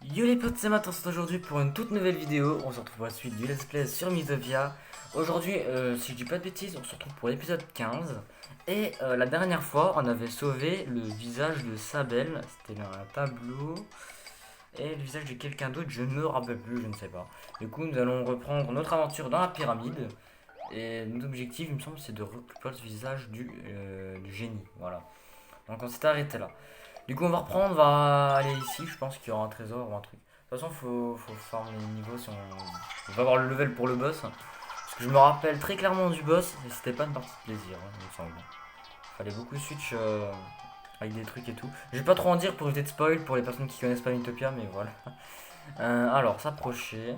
Yo les potes, c'est Matt, on se retrouve aujourd'hui pour une toute nouvelle vidéo. On se retrouve pour la suite du let's play sur Mythopia. Aujourd'hui, si je dis pas de bêtises, on se retrouve pour l'épisode 15. Et la dernière fois, on avait sauvé le visage de Sabel. C'était dans un tableau. Et le visage de quelqu'un d'autre, je ne me rappelle plus, je ne sais pas. Du coup, nous allons reprendre notre aventure dans la pyramide. Et notre objectif, il me semble, c'est de récupérer ce visage du génie. Voilà. Donc on s'est arrêté là. Du coup, on va reprendre, on va aller ici. Je pense qu'il y aura un trésor ou un truc. De toute façon, faut farmer les niveaux si on va avoir le level pour le boss. Parce que je me rappelle très clairement du boss et c'était pas une partie de plaisir, hein, il me semble. Fallait beaucoup switch avec des trucs et tout. Je vais pas trop en dire pour éviter de spoil pour les personnes qui connaissent pas Mythopia, mais voilà. Alors, s'approcher.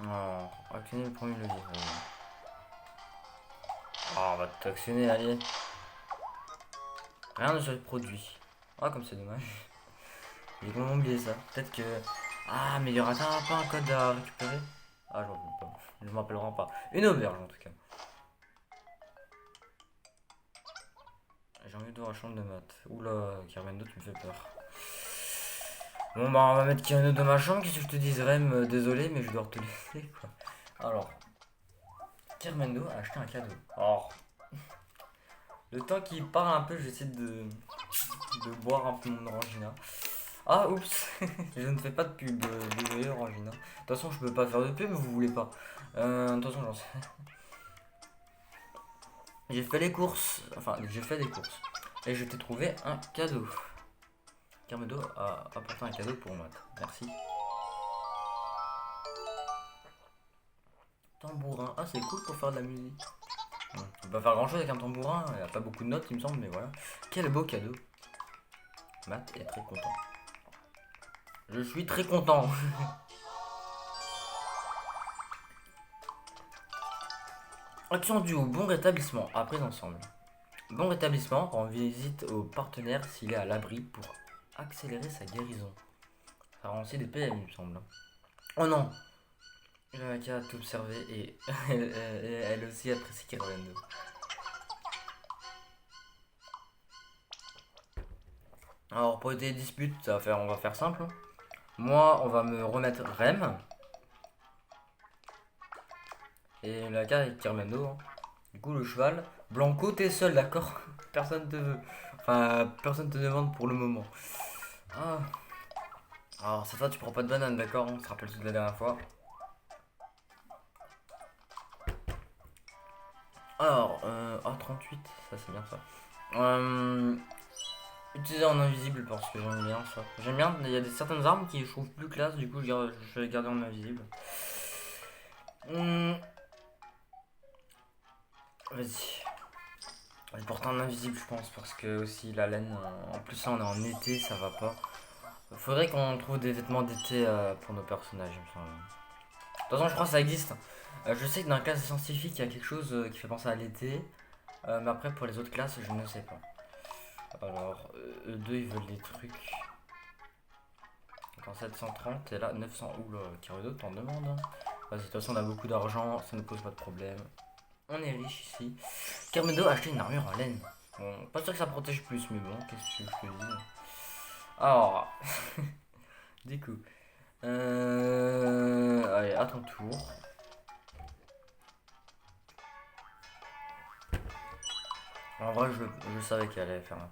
Alors, actionner le premier levier. Ah, on va tout actionner, allez. Rien ne se produit. Ah, comme c'est dommage. J'ai complètement oublié ça. Peut-être que. Ah, mais il y aura pas un code à récupérer. Ah, j'en veux pas. Je m'en rappellerai pas. Une auberge en tout cas. J'ai envie de voir la chambre de maths. Oula, Kirmendo, tu me fais peur. Bon, bah, on va mettre Kirmendo dans ma chambre. Qu'est-ce que je te dis, Rem? Désolé, mais je dois te laisser quoi. Alors, Kirmendo a acheté un cadeau. Alors, le temps qu'il parle un peu, j'essaie de boire un peu mon orangina. Ah, oups, je ne fais pas de pub, désolé Orangina. De toute façon, je peux pas faire de pub, vous voulez pas. De toute façon, j'en sais. J'ai fait les courses, enfin, j'ai fait des courses. Et je t'ai trouvé un cadeau. Carmedo a apporté un cadeau pour Matt. Merci. Tambourin, ah, c'est cool pour faire de la musique. On peut pas faire grand chose avec un tambourin, il n'y a pas beaucoup de notes, il me semble, mais voilà. Quel beau cadeau. Matt est très content. Je suis très content. Action duo, bon rétablissement, après ensemble. Bon rétablissement, rend visite au partenaire s'il est à l'abri pour accélérer sa guérison. Ça rend aussi des PM, il me semble. Oh non, Jamaica a tout observé et elle aussi apprécie Kirvendo. Alors pour éviter les disputes, on va faire simple. Moi, on va me remettre Rem. Et la carte avec Kirvendo, hein. Du coup, le cheval. Blanco, t'es seul, d'accord? Personne te veut. Enfin, personne te demande pour le moment. Ah. Alors, cette fois, tu prends pas de banane, d'accord? On se rappelle tout de la dernière fois. Alors, 38, ça c'est bien ça. Utiliser en invisible parce que j'aime bien ça. J'aime bien, il y a certaines armes qui je trouve plus classe, du coup je vais les garder en invisible. Vas-y. On va le porter en invisible, je pense, parce que aussi la laine, en plus ça on est en été, ça va pas. Faudrait qu'on trouve des vêtements d'été pour nos personnages, il me semble. De toute façon, je crois que ça existe. Je sais que dans la classe scientifique, il y a quelque chose qui fait penser à l'été. Mais après, pour les autres classes, je ne sais pas. Alors, eux deux, ils veulent des trucs. Attends, 730 et là 900. Oula, Kirudo, t'en demandes, hein. Vas-y, de toute façon, on a beaucoup d'argent, ça ne pose pas de problème. On est riche ici. Carmedo a acheté une armure en laine. Bon, pas sûr que ça protège plus, mais bon, qu'est-ce que je te dis. Alors, du coup. Allez, à ton tour. En vrai, je savais qu'elle allait faire un.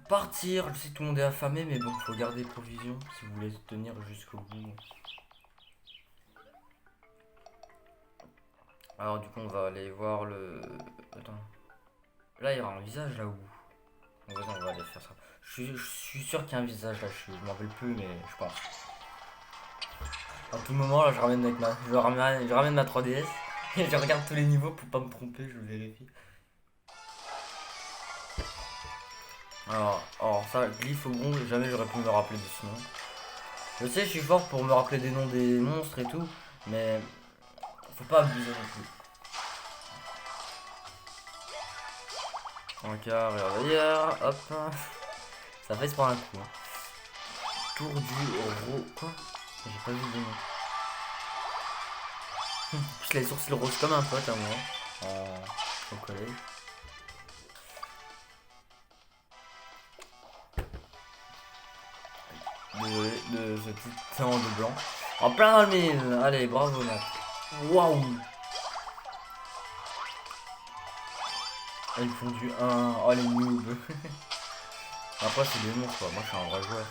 Partir, je sais que tout le monde est affamé, mais bon, faut garder provisions si vous voulez tenir jusqu'au bout. Alors, du coup, on va aller voir le. Attends. Là, il y aura un visage là où. Donc, vas-y, on va aller faire ça. Je suis sûr qu'il y a un visage là, je m'en rappelle plus, mais je pense. À tout moment, là, je ramène ma 3DS et je regarde tous les niveaux pour pas me tromper, je vérifie. Alors ça, glyphe au bon, jamais j'aurais pu me rappeler de ce nom. Je sais, je suis fort pour me rappeler des noms des monstres et tout, mais faut pas abuser non plus. Encore et d'ailleurs, hop. Ça fait se prendre un coup. Hein. Tour du ro. Quoi? J'ai pas vu le nom. En plus, les sourcils roses comme un pote à moi. Au collège. Désolé de ce petit temps de blanc. En plein dans le mille. Allez, bravo Nat. Waouh. Ils font du 1. Oh les noobs. Après c'est des monstres quoi. Moi je suis un vrai joueur.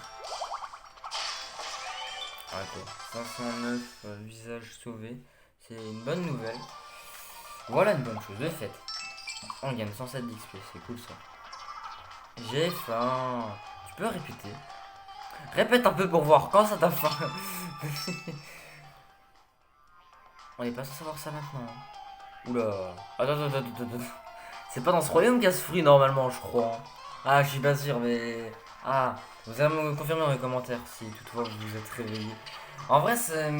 Ok. 509 visages sauvés. C'est une bonne nouvelle. Voilà une bonne chose de fait. On gagne 107 d'XP. C'est cool ça. J'ai faim. Tu peux répéter? Répète un peu pour voir. Quand ça t'a faim? On est pas censé savoir ça maintenant. Oula. Attends. C'est pas dans ce royaume qu'il y a ce fruit normalement, je crois. Ah, je suis pas sûr, mais. Ah, vous allez me confirmer dans les commentaires si toutefois vous vous êtes réveillé. En vrai, c'est.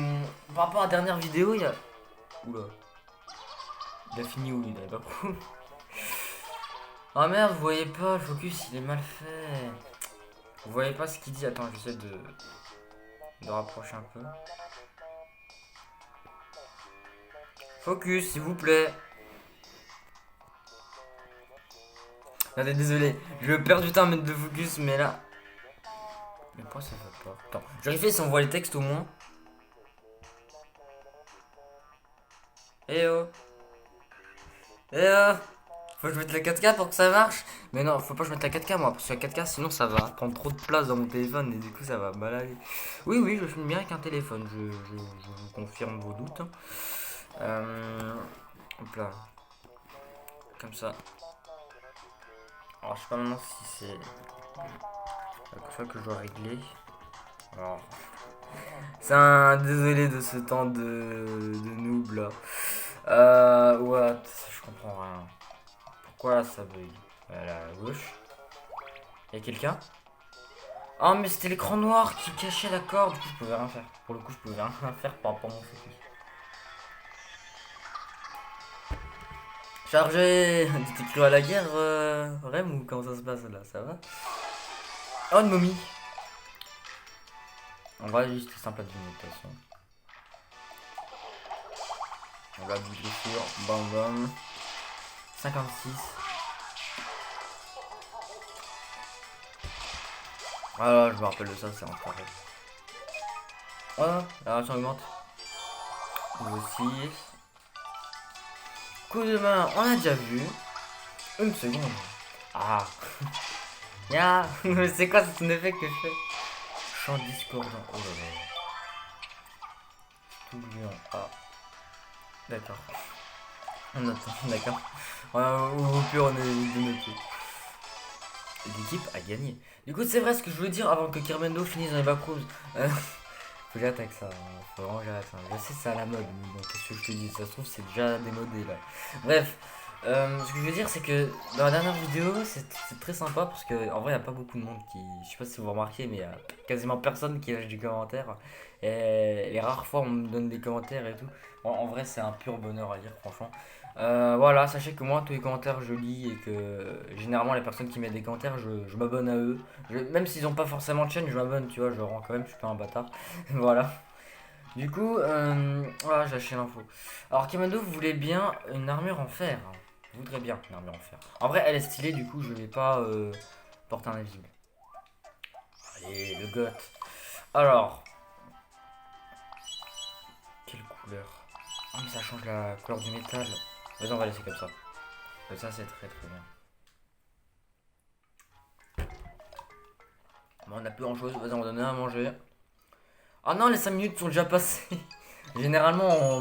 Par rapport à la dernière vidéo, il y a. Oula. Il a fini où il avait pas cool. Ah merde, vous voyez pas, le focus il est mal fait. Vous voyez pas ce qu'il dit. Attends, j'essaie de rapprocher un peu. Focus, s'il vous plaît. Attendez, désolé, je perds du temps à mettre de focus, mais là. Mais pourquoi ça va pas? Attends, je vérifie si on voit le texte au moins. Eh oh! Eh oh! Faut que je mette la 4K pour que ça marche? Mais non, faut pas que je mette la 4K moi, parce que la 4K sinon ça va prendre trop de place dans mon téléphone et du coup ça va balader. Oui, je filme bien avec un téléphone, je vous confirme vos doutes. Hop là. Comme ça. Alors je sais pas maintenant si c'est la fois que je dois régler. Alors. C'est un désolé de ce temps de noob là. What? Je comprends rien. Pourquoi ça bug? À la gauche. Y'a quelqu'un? Oh mais c'était l'écran noir qui cachait la corde. Du coup je pouvais rien faire. Pour le coup je pouvais rien faire par rapport à mon focus. Chargé. Tu t'es cru à la guerre Rem ou comment ça se passe là? Ça va? Oh une momie. On va juste simple à deviner de toute façon. On va bouger sur bam 56. Ah je me rappelle de ça, c'est incroyable. Oh la ration augmente. Niveau 6. Coup de main, on a déjà vu. Une seconde. Ah. Ya. C'est quoi cet effet que je fais? Chant discordant. Oh là là. Tout bien. Ah. D'accord. On attend, d'accord. Au pire, on est de noter. L'équipe a gagné. Du coup, c'est vrai ce que je voulais dire avant que Kirmendo finisse dans les backrooms. Faut que j'attaque ça. Faut vraiment que j'arrête ça. Je sais, c'est à la mode. Donc, qu'est-ce que je te dis? Ça se trouve, c'est déjà démodé là. Bref. Ce que je veux dire, c'est que dans la dernière vidéo, c'est très sympa parce que en vrai, il n'y a pas beaucoup de monde qui. Je sais pas si vous remarquez, mais il y a quasiment personne qui lâche des commentaires. Et les rares fois, on me donne des commentaires et tout. En vrai, c'est un pur bonheur à lire, franchement. Voilà, sachez que moi, tous les commentaires, je lis et que généralement, les personnes qui mettent des commentaires, je m'abonne à eux. Même s'ils n'ont pas forcément de chaîne, je m'abonne, tu vois, je rends quand même, je suis pas un bâtard. Voilà. Du coup, voilà, j'ai lâché l'info. Alors, Kemando, vous voulez bien une armure en fer? Je voudrais bien une armure en fer. En vrai, elle est stylée, du coup, je vais pas porter un invisible. Allez, le goth. Alors, quelle couleur? Oh, mais ça change la couleur du métal. Vas-y, on va laisser comme ça. Ça, c'est très bien. Bon, on a plus grand chose. Vas-y, on va donner à manger. Ah non, les 5 minutes sont déjà passées. Généralement,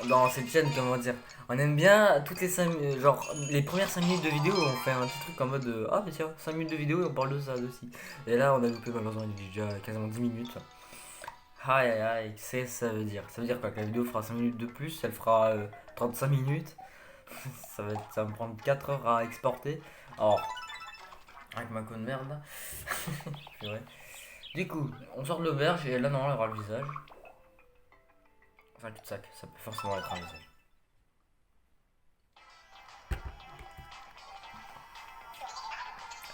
dans cette chaîne, comment dire, on aime bien toutes les 5 minutes, genre les premières 5 minutes de vidéo, on fait un petit truc en mode ah, mais tiens, 5 minutes de vidéo et on parle de ça aussi. Et là, on a loupé malheureusement déjà quasiment 10 minutes. Aïe, qu'est-ce que ça veut dire? Ça veut dire quoi? Que la vidéo fera 5 minutes de plus, elle fera 35 minutes. Ça va me prendre 4 heures à exporter. Alors, avec ma conne merde. C'est vrai. Du coup, on sort de l'auberge et là, normalement, il y aura le visage. Enfin, le cul-de-sac, ça peut forcément être un visage.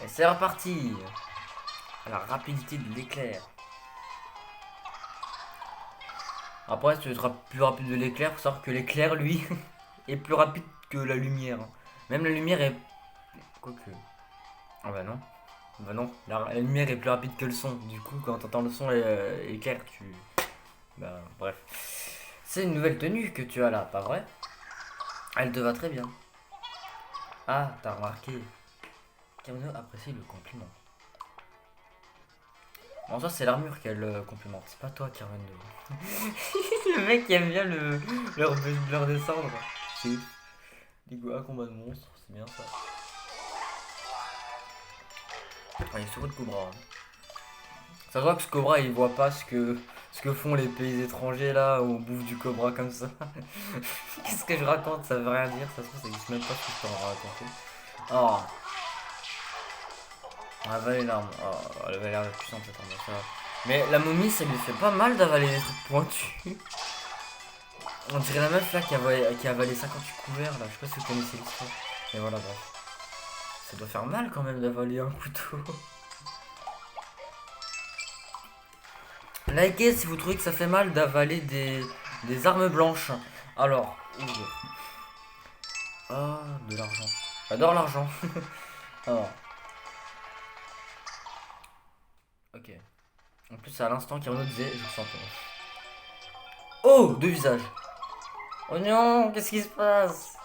Et c'est reparti. À la rapidité de l'éclair. Après, si tu seras plus rapide de l'éclair, faut savoir que l'éclair, lui, est plus rapide que la lumière. Même la lumière est... Quoique... Ah bah non. Bah non, la lumière est plus rapide que le son. Du coup, quand t'entends le son éclair, tu... Bah bref. C'est une nouvelle tenue que tu as là, pas vrai? Elle te va très bien. Ah, t'as remarqué. Kamino apprécie le compliment. Bon, ça c'est l'armure qu'elle complimente, c'est pas toi, Carmendo. Le mec qui aime bien leur descendre. C'est ouf. Du coup, un combat de monstres, c'est bien ça. Ah, il est sur de Cobra. Hein. Ça se voit que ce Cobra il voit pas ce que font les pays étrangers là où on bouffe du Cobra comme ça. Qu'est-ce que je raconte? Ça veut rien dire, ça se trouve, ça existe même pas ce que je t'en raconter. Oh, avaler l'arme. Oh, elle avait l'air la puissante cette arme, ça va. Mais la momie, ça lui fait pas mal d'avaler des trucs pointus. On dirait la meuf là qui a avalé 58 couverts là, je sais pas si vous connaissez l'histoire. Mais voilà, bref. Ça doit faire mal quand même d'avaler un couteau. Likez si vous trouvez que ça fait mal d'avaler des armes blanches. Alors, ah, de l'argent. J'adore l'argent. Alors, ok. En plus, à l'instant, Kirano disait, je le sens pas. Oh, deux visages. Oh non, qu'est-ce qui se passe?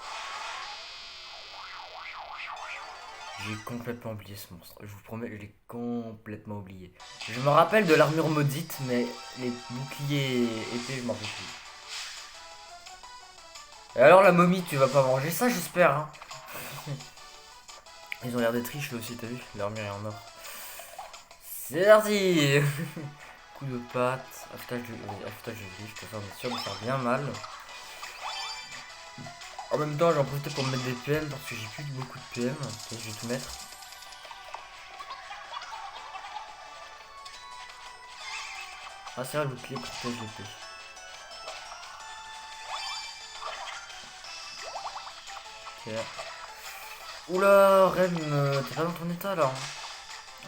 J'ai complètement oublié ce monstre. Je vous promets, je l'ai complètement oublié. Je me rappelle de l'armure maudite, mais les boucliers épées, je m'en rappelle plus. Et alors la momie, tu vas pas manger ça, j'espère. Hein. Ils ont l'air d'être riches là aussi, t'as vu? L'armure est en or. C'est parti. Coup de patte, affûtage de griffe, comme ça on est sûr de faire bien mal. En même temps, j'en profite pour me mettre des PM parce que j'ai plus beaucoup de PM. Et je vais tout mettre. Ah, c'est vrai, le bouclier protège l'épée. Ok. Oula, Rem, t'es pas dans ton état là.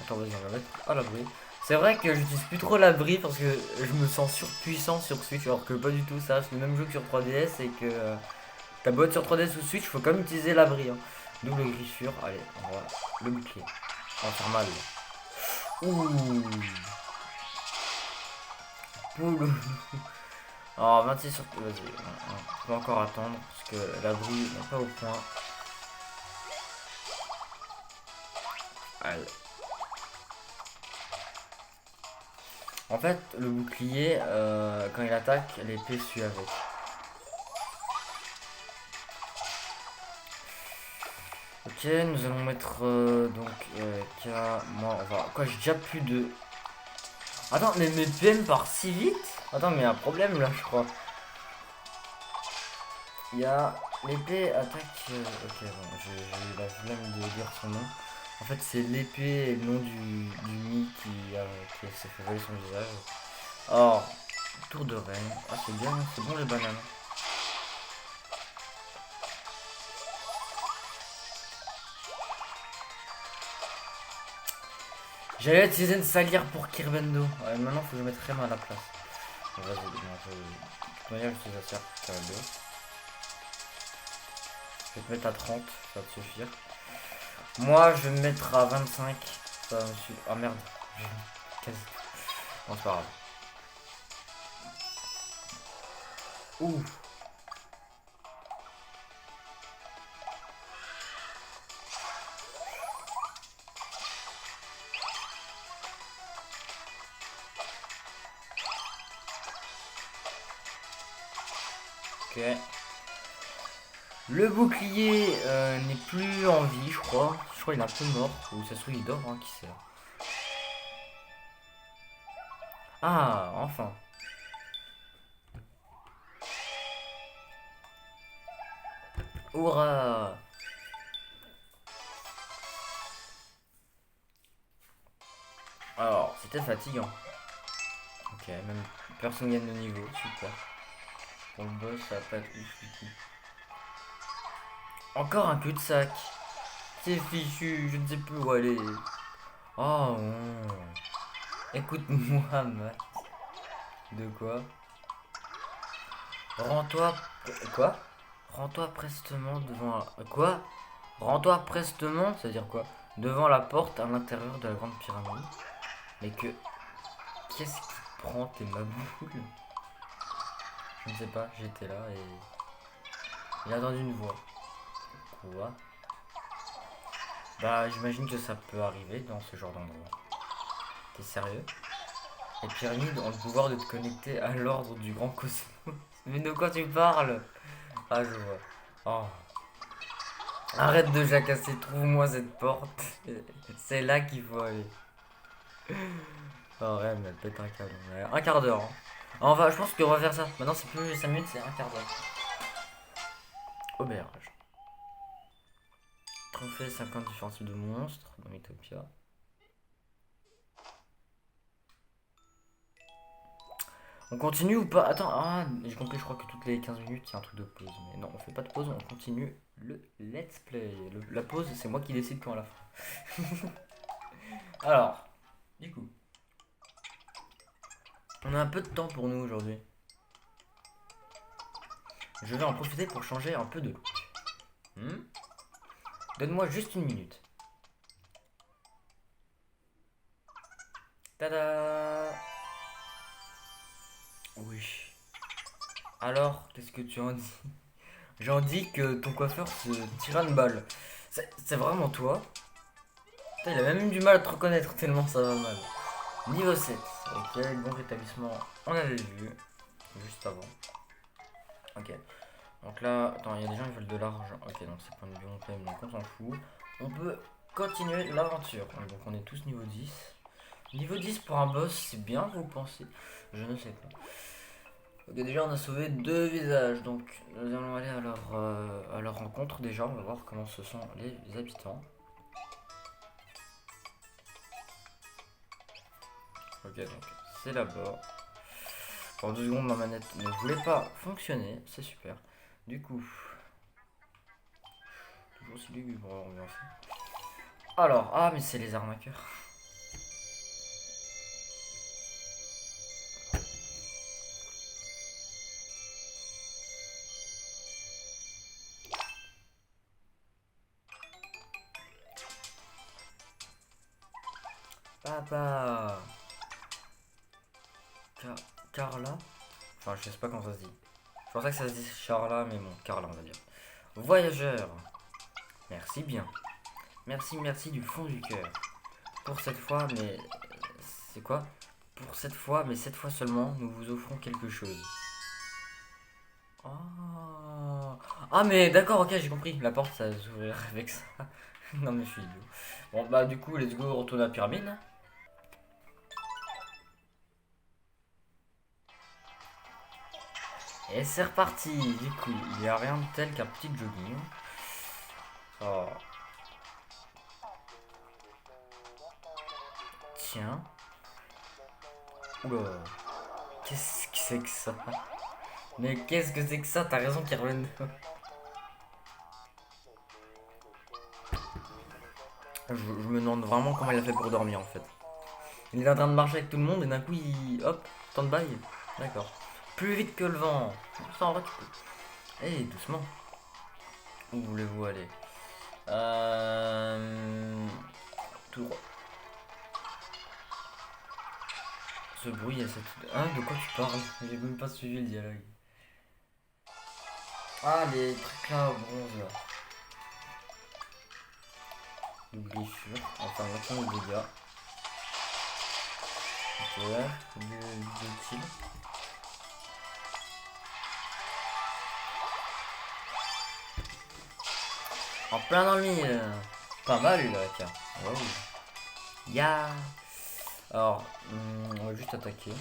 Attends, vas-y, on va mettre à l'abri. C'est vrai que j'utilise plus trop l'abri parce que je me sens surpuissant sur Switch, alors que pas du tout, ça reste le même jeu que sur 3DS et que t'as beau être sur 3DS ou Switch, faut quand même utiliser l'abri. Hein. Double griffure, allez, on va le bouclier. Ça va faire mal. Ouh. Poule. Oh, 26 sur... Vas-y, on va encore attendre parce que l'abri n'est pas au point. Allez. En fait, le bouclier, quand il attaque, l'épée suit avec. Ok, nous allons mettre donc K. Moi, on va. Quoi, j'ai déjà plus de. Attends, mais mes PM part si vite? Attends, mais il y a un problème là, je crois. Il y a l'épée attaque. Ok, bon, j'ai eu la flemme de dire son nom. En fait, c'est l'épée et le nom du Mi qui s'est fait voler son visage. Oh, tour de reine. Ah, c'est bien, c'est bon les bananes. J'allais utiliser une salière pour Kirbendo. Ouais, maintenant, faut que je mette Rem à la place. Vas-y, non, je vais utiliser ça pour Kirbendo. Je vais te mettre à 30, ça va te suffire. Moi, je vais me mettre à 25. Ça me suffit. Ah merde, j'ai quasi. Bon, c'est pas grave. Ouh. Ok. Le bouclier n'est plus en vie, je crois. Je crois qu'il est un peu mort. Ou ça se trouve, il dort, hein, qui sait. Ah, enfin. Hurrah! Alors, c'était fatigant. Ok, même personne gagne de niveau, super. Pour le boss, ça va pas être ouf du coup. Encore un cul-de-sac. C'est fichu, je ne sais plus où aller. Oh non. Écoute-moi, Max. De quoi? Rends-toi... Quoi? Rends-toi prestement devant... Quoi? Rends-toi prestement? Ça veut dire quoi? devant la porte à l'intérieur de la grande pyramide. Mais que... Qu'est-ce qui prend tes maboules? Je ne sais pas, j'étais là et... J'ai entendu une voix. Quoi? Bah j'imagine que ça peut arriver dans ce genre d'endroit. T'es sérieux? Les pyramides ont le pouvoir de te connecter à l'ordre du grand cosmos. Mais de quoi tu parles? Ah je vois. Oh. Arrête de jacasser, trouve-moi cette porte. C'est là qu'il faut aller. Oh ouais, mais elle pète un câble. Un quart d'heure. Hein. Je pense qu'on va faire ça. Maintenant c'est plus 5 minutes, c'est un quart d'heure. Auberge. Trophée 50 différents types de monstres dans Mythopia. On continue ou pas? Attends, ah, j'ai compris, je crois que toutes les 15 minutes, il y a un truc de pause. Mais non, on fait pas de pause, on continue le let's play. La pause, c'est moi qui décide quand à la fin. Alors, du coup, on a un peu de temps pour nous aujourd'hui. Je vais en profiter pour changer un peu de look. Donne-moi juste une minute. Tada! Oui. Alors, qu'est-ce que tu en dis? J'en dis que ton coiffeur se tire une balle. C'est vraiment toi? Putain, il a même eu du mal à te reconnaître tellement ça va mal. Niveau 7. Ok, bon rétablissement. On avait vu. Juste avant. Ok. Donc là, attends, il y a des gens qui veulent de l'argent. Ok, donc c'est pas une bon thème, donc on s'en fout. On peut continuer l'aventure. Donc on est tous niveau 10. Niveau 10 pour un boss, c'est bien, vous pensez? Je ne sais pas. Ok, déjà on a sauvé 2 visages, donc nous allons aller à leur rencontre déjà, on va voir comment ce sont les habitants. Ok, donc c'est là-bas. Pendant 2 secondes ma manette ne voulait pas fonctionner, c'est super. Du coup, toujours si lui pour ambiancer. Alors, ah mais c'est les arnaqueurs. Papa. Carla. Enfin, je sais pas comment ça se dit. Je pensais que ça se dit Charla, mais bon, Carla, on va dire. Voyageur. Merci bien. Merci, merci du fond du cœur. Pour cette fois, mais... C'est quoi? Pour cette fois, mais cette fois seulement, nous vous offrons quelque chose. Oh. Ah, mais d'accord, ok, j'ai compris. La porte, ça s'ouvrir avec ça. Non, mais je suis idiot. Bon, bah, du coup, let's go, retourne à la pyramide. Et c'est reparti. Du coup, il n'y a rien de tel qu'un petit jogging. Oh. Tiens. Oula. Qu'est-ce que c'est que ça? Mais qu'est-ce que c'est que ça? T'as raison qu'il revienne. Je me demande vraiment comment il a fait pour dormir en fait. Il est en train de marcher avec tout le monde et d'un coup il... Hop, stand-by. D'accord. Plus vite que le vent. Ça en vrai tu peux. Eh, doucement. Où voulez-vous aller? Tout droit. Ce bruit et cette... Hein, de quoi tu parles? J'ai même pas suivi le dialogue. Ah, les trucs là au bronze là. De blessure. Enfin, maintenant le dégât. Ok, de tir. En plein dans le mille. Pas mal là, tiens. Wow. Ya. Alors, on va juste attaquer.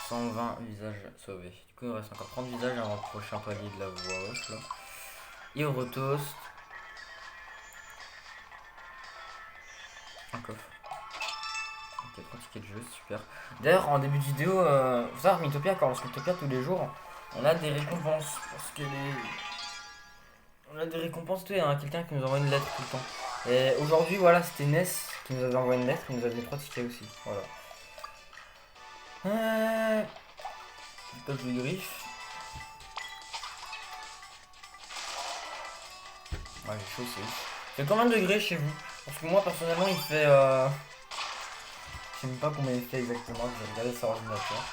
120 visages sauvés. Du coup, il reste encore 30 visages avant le prochain palier de la voie haute là. Eurotoast. Un coffre. Ok, 3 tickets de jeu, super. D'ailleurs, en début de vidéo, faut savoir, Mythopia, quand on lance Mythopia tous les jours, on a des récompenses. Parce que les... On a des récompenses, tu sais, hein, quelqu'un qui nous envoie une lettre tout le temps. Et aujourd'hui, voilà, c'était Ness qui nous avait envoyé une lettre, il nous avait donné 3 tickets aussi. Voilà. Touch de griffe. Ouais, j'ai chaud, c'est ouf. Il fait combien de degrés chez vous? Parce que moi, personnellement, il fait. Je sais même pas combien il fait exactement, je vais regarder sur ordinateur.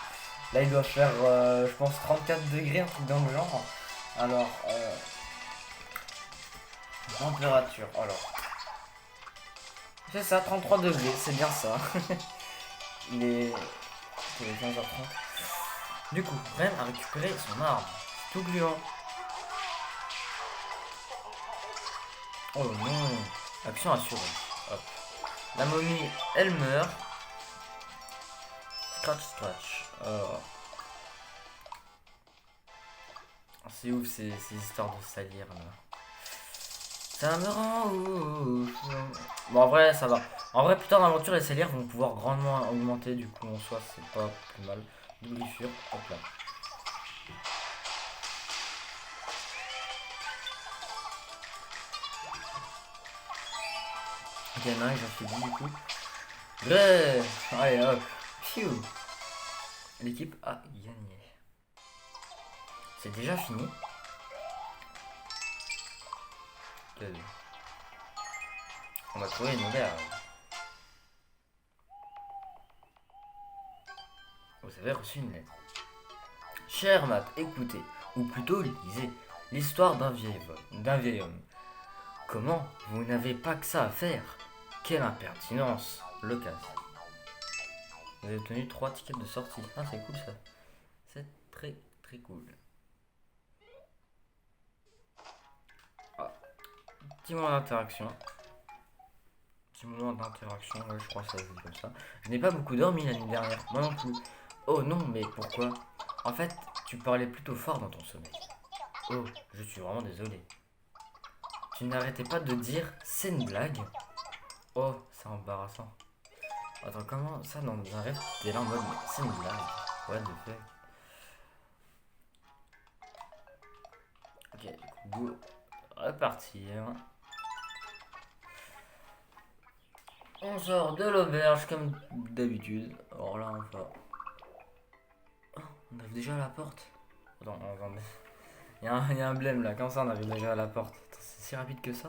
Là, il doit faire, je pense, 34 degrés, un truc dans le genre. Alors, température, alors. C'est ça, 33 degrés, c'est bien ça. Il est 15h30. Du coup, Ren a récupéré son arme. Tout gluant. Oh non. Action assurée. Hop. La momie, elle meurt. Scratch, scratch. C'est ouf ces histoires de salir là. Ça me rend ouf. Bon, en vrai, ça va. En vrai, plus tard dans l'aventure, les salières vont pouvoir grandement augmenter. Du coup, en soi, c'est pas plus mal. Double griffure, hop là. Ok, il y en a un, j'en suis dit du coup. Ouais. Allez, hop. Phew. L'équipe a gagné. C'est déjà fini. On va trouver une auberge. Vous avez reçu une lettre. Cher Matt, écoutez, ou plutôt lisez, l'histoire d'un vieil homme. Comment? Vous n'avez pas que ça à faire? Quelle impertinence! Le casse. Vous avez obtenu 3 tickets de sortie. Ah, c'est cool ça. C'est très très cool. Ah, petit moment d'interaction. Petit moment d'interaction, ouais, je crois que ça se dit comme ça. Je n'ai pas beaucoup dormi la nuit dernière, moi non plus. Oh non, mais pourquoi? En fait, tu parlais plutôt fort dans ton sommeil. Oh, je suis vraiment désolé. Tu n'arrêtais pas de dire c'est une blague? Oh, c'est embarrassant. Attends, comment ça dans un rêve t'es là en mode c'est une blague? What the fuck? Ok, du coup, go. Repartir. On sort de l'auberge comme d'habitude. Alors là, on va. Oh, on arrive déjà à la porte. Attends, attendez. Il y a un blême là. Comment ça, on arrive déjà à la porte? C'est si rapide que ça?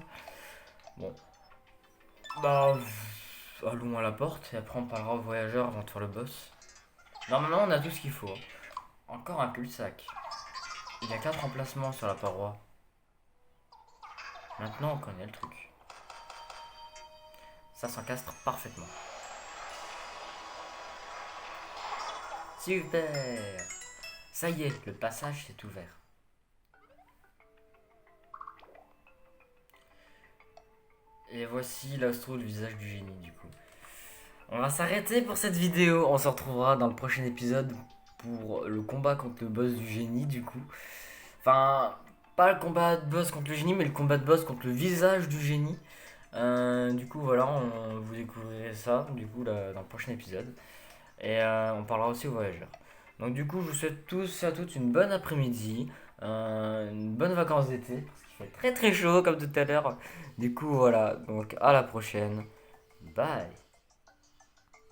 Bon. Bah. Allons à la porte et après on parlera aux voyageurs avant de faire le boss. Normalement, on a tout ce qu'il faut. Encore un cul-de-sac. Il y a 4 emplacements sur la paroi. Maintenant, on connaît le truc. Ça s'encastre parfaitement. Super! Ça y est, le passage s'est ouvert. Et voici l'astro, le visage du génie du coup. On va s'arrêter pour cette vidéo. On se retrouvera dans le prochain épisode pour le combat contre le boss du génie du coup. Enfin, pas le combat de boss contre le génie, mais le combat de boss contre le visage du génie. Du coup, voilà, vous découvrirez ça du coup là, dans le prochain épisode. Et on parlera aussi aux voyageurs. Donc du coup, je vous souhaite tous et à toutes une bonne après-midi, une bonne vacances d'été, parce qu'il fait très très chaud comme tout à l'heure. Du coup, voilà, donc à la prochaine. Bye.